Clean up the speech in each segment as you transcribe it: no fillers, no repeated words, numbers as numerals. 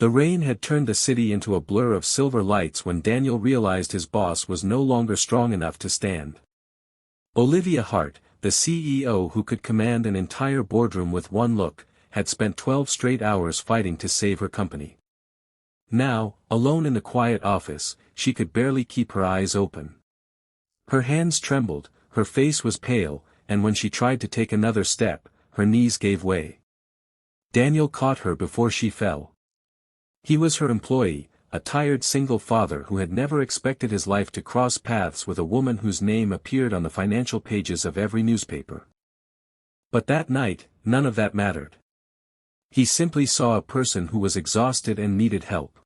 The rain had turned the city into a blur of silver lights when Daniel realized his boss was no longer strong enough to stand. Olivia Hart, the CEO who could command an entire boardroom with one look, had spent 12 straight hours fighting to save her company. Now, alone in the quiet office, she could barely keep her eyes open. Her hands trembled, her face was pale, and when she tried to take another step, her knees gave way. Daniel caught her before she fell. He was her employee, a tired single father who had never expected his life to cross paths with a woman whose name appeared on the financial pages of every newspaper. But that night, none of that mattered. He simply saw a person who was exhausted and needed help.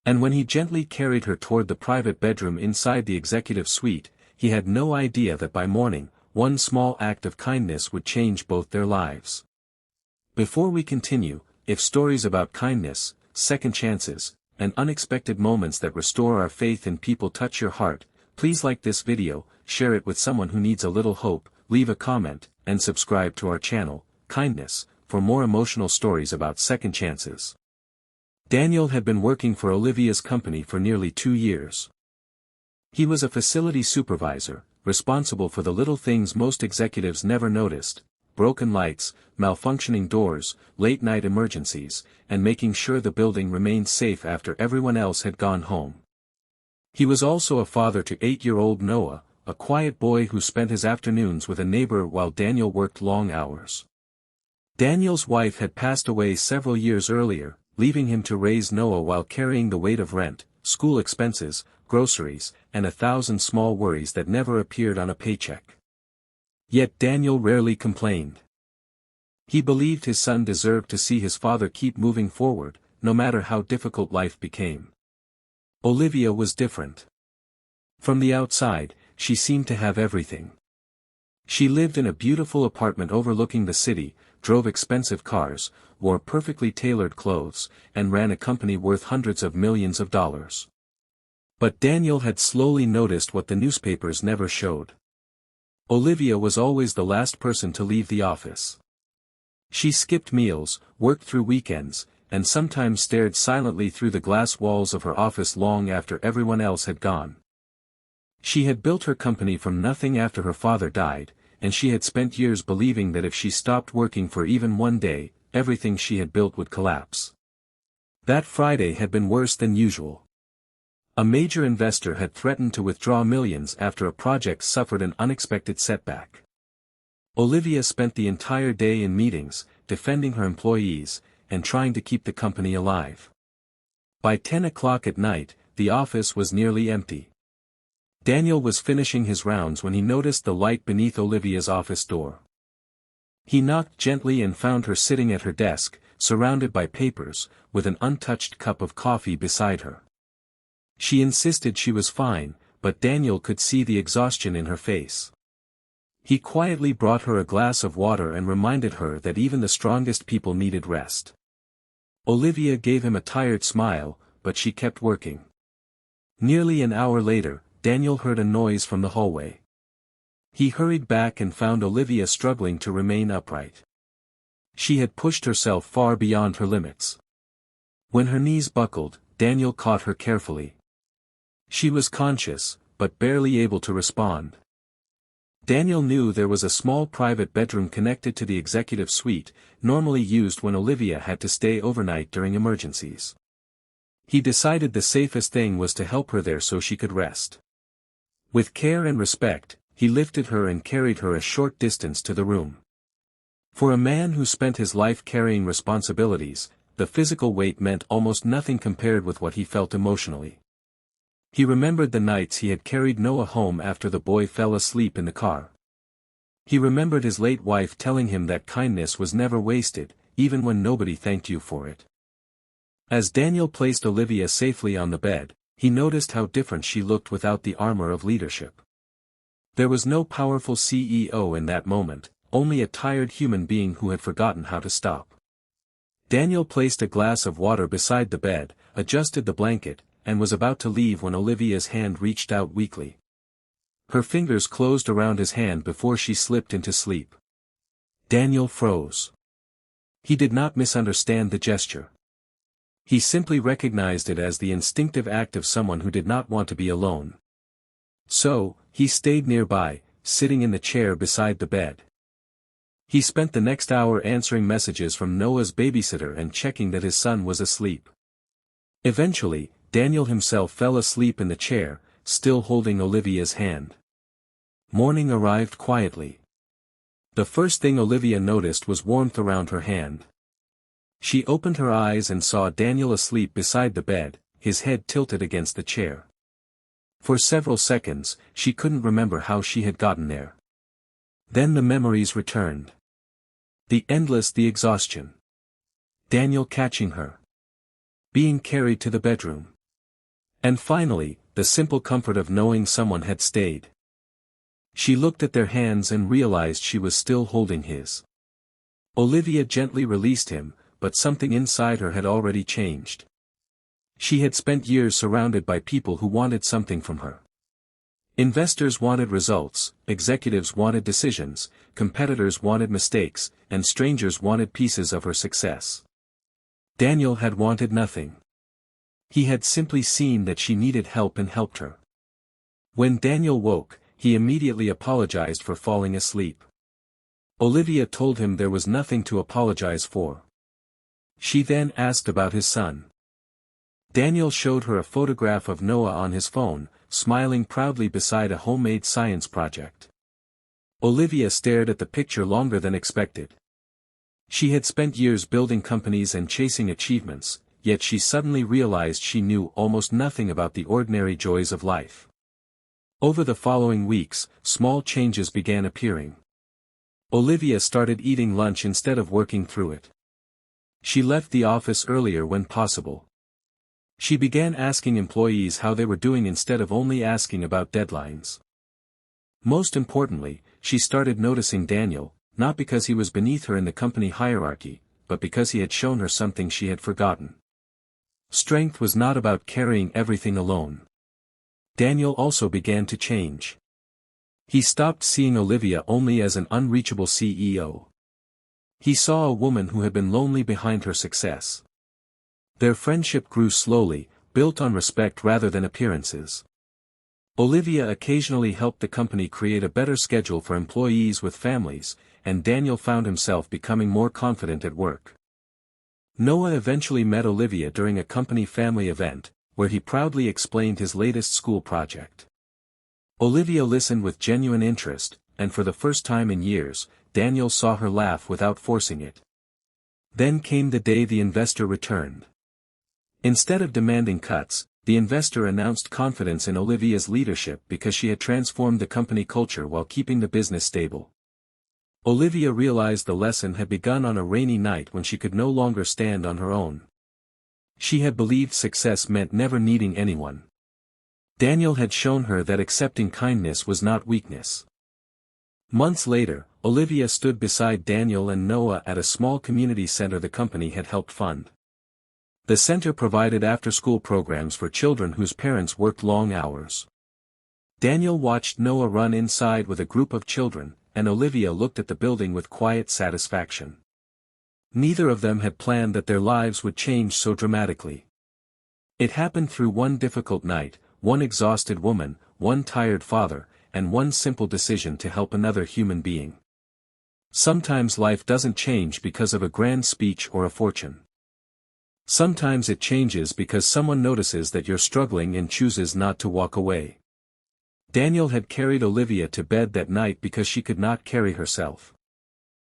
And when he gently carried her toward the private bedroom inside the executive suite, he had no idea that by morning, one small act of kindness would change both their lives. Before we continue, if stories about kindness, second chances, and unexpected moments that restore our faith in people touch your heart, please like this video, share it with someone who needs a little hope, leave a comment, and subscribe to our channel, Kindness, for more emotional stories about second chances. Daniel had been working for Olivia's company for nearly 2 years. He was a facility supervisor, responsible for the little things most executives never noticed: broken lights, malfunctioning doors, late-night emergencies, and making sure the building remained safe after everyone else had gone home. He was also a father to 8-year-old Noah, a quiet boy who spent his afternoons with a neighbor while Daniel worked long hours. Daniel's wife had passed away several years earlier, leaving him to raise Noah while carrying the weight of rent, school expenses, groceries, and 1,000 small worries that never appeared on a paycheck. Yet Daniel rarely complained. He believed his son deserved to see his father keep moving forward, no matter how difficult life became. Olivia was different. From the outside, she seemed to have everything. She lived in a beautiful apartment overlooking the city, drove expensive cars, wore perfectly tailored clothes, and ran a company worth hundreds of millions of dollars. But Daniel had slowly noticed what the newspapers never showed. Olivia was always the last person to leave the office. She skipped meals, worked through weekends, and sometimes stared silently through the glass walls of her office long after everyone else had gone. She had built her company from nothing after her father died, and she had spent years believing that if she stopped working for even one day, everything she had built would collapse. That Friday had been worse than usual. A major investor had threatened to withdraw millions after a project suffered an unexpected setback. Olivia spent the entire day in meetings, defending her employees, and trying to keep the company alive. By 10 o'clock at night, the office was nearly empty. Daniel was finishing his rounds when he noticed the light beneath Olivia's office door. He knocked gently and found her sitting at her desk, surrounded by papers, with an untouched cup of coffee beside her. She insisted she was fine, but Daniel could see the exhaustion in her face. He quietly brought her a glass of water and reminded her that even the strongest people needed rest. Olivia gave him a tired smile, but she kept working. Nearly an hour later, Daniel heard a noise from the hallway. He hurried back and found Olivia struggling to remain upright. She had pushed herself far beyond her limits. When her knees buckled, Daniel caught her carefully. She was conscious, but barely able to respond. Daniel knew there was a small private bedroom connected to the executive suite, normally used when Olivia had to stay overnight during emergencies. He decided the safest thing was to help her there so she could rest. With care and respect, he lifted her and carried her a short distance to the room. For a man who spent his life carrying responsibilities, the physical weight meant almost nothing compared with what he felt emotionally. He remembered the nights he had carried Noah home after the boy fell asleep in the car. He remembered his late wife telling him that kindness was never wasted, even when nobody thanked you for it. As Daniel placed Olivia safely on the bed, he noticed how different she looked without the armor of leadership. There was no powerful CEO in that moment, only a tired human being who had forgotten how to stop. Daniel placed a glass of water beside the bed, adjusted the blanket, and was about to leave when Olivia's hand reached out weakly. Her fingers closed around his hand before she slipped into sleep. Daniel froze. He did not misunderstand the gesture. He simply recognized it as the instinctive act of someone who did not want to be alone. So, he stayed nearby, sitting in the chair beside the bed. He spent the next hour answering messages from Noah's babysitter and checking that his son was asleep. Eventually, Daniel himself fell asleep in the chair, still holding Olivia's hand. Morning arrived quietly. The first thing Olivia noticed was warmth around her hand. She opened her eyes and saw Daniel asleep beside the bed, his head tilted against the chair. For several seconds, she couldn't remember how she had gotten there. Then the memories returned. The exhaustion. Daniel catching her. Being carried to the bedroom. And finally, the simple comfort of knowing someone had stayed. She looked at their hands and realized she was still holding his. Olivia gently released him, but something inside her had already changed. She had spent years surrounded by people who wanted something from her. Investors wanted results, executives wanted decisions, competitors wanted mistakes, and strangers wanted pieces of her success. Daniel had wanted nothing. He had simply seen that she needed help and helped her. When Daniel woke, he immediately apologized for falling asleep. Olivia told him there was nothing to apologize for. She then asked about his son. Daniel showed her a photograph of Noah on his phone, smiling proudly beside a homemade science project. Olivia stared at the picture longer than expected. She had spent years building companies and chasing achievements, yet she suddenly realized she knew almost nothing about the ordinary joys of life. Over the following weeks, small changes began appearing. Olivia started eating lunch instead of working through it. She left the office earlier when possible. She began asking employees how they were doing instead of only asking about deadlines. Most importantly, she started noticing Daniel, not because he was beneath her in the company hierarchy, but because he had shown her something she had forgotten. Strength was not about carrying everything alone. Daniel also began to change. He stopped seeing Olivia only as an unreachable CEO. He saw a woman who had been lonely behind her success. Their friendship grew slowly, built on respect rather than appearances. Olivia occasionally helped the company create a better schedule for employees with families, and Daniel found himself becoming more confident at work. Noah eventually met Olivia during a company family event, where he proudly explained his latest school project. Olivia listened with genuine interest, and for the first time in years, Daniel saw her laugh without forcing it. Then came the day the investor returned. Instead of demanding cuts, the investor announced confidence in Olivia's leadership because she had transformed the company culture while keeping the business stable. Olivia realized the lesson had begun on a rainy night when she could no longer stand on her own. She had believed success meant never needing anyone. Daniel had shown her that accepting kindness was not weakness. Months later, Olivia stood beside Daniel and Noah at a small community center the company had helped fund. The center provided after-school programs for children whose parents worked long hours. Daniel watched Noah run inside with a group of children, and Olivia looked at the building with quiet satisfaction. Neither of them had planned that their lives would change so dramatically. It happened through one difficult night, one exhausted woman, one tired father, and one simple decision to help another human being. Sometimes life doesn't change because of a grand speech or a fortune. Sometimes it changes because someone notices that you're struggling and chooses not to walk away. Daniel had carried Olivia to bed that night because she could not carry herself.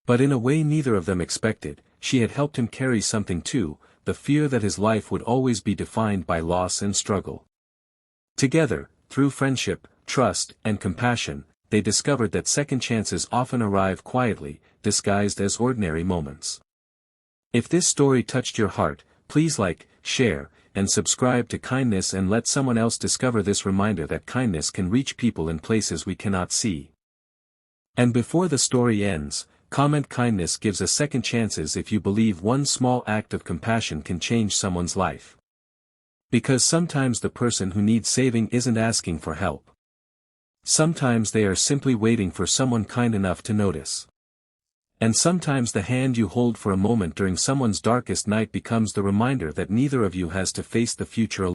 But in a way neither of them expected, she had helped him carry something too, the fear that his life would always be defined by loss and struggle. Together, through friendship, trust, and compassion, they discovered that second chances often arrive quietly, disguised as ordinary moments. If this story touched your heart, please like, share, and subscribe to Kindness and let someone else discover this reminder that kindness can reach people in places we cannot see. And before the story ends, comment kindness gives a second chances if you believe one small act of compassion can change someone's life. Because sometimes the person who needs saving isn't asking for help. Sometimes they are simply waiting for someone kind enough to notice. And sometimes the hand you hold for a moment during someone's darkest night becomes the reminder that neither of you has to face the future alone.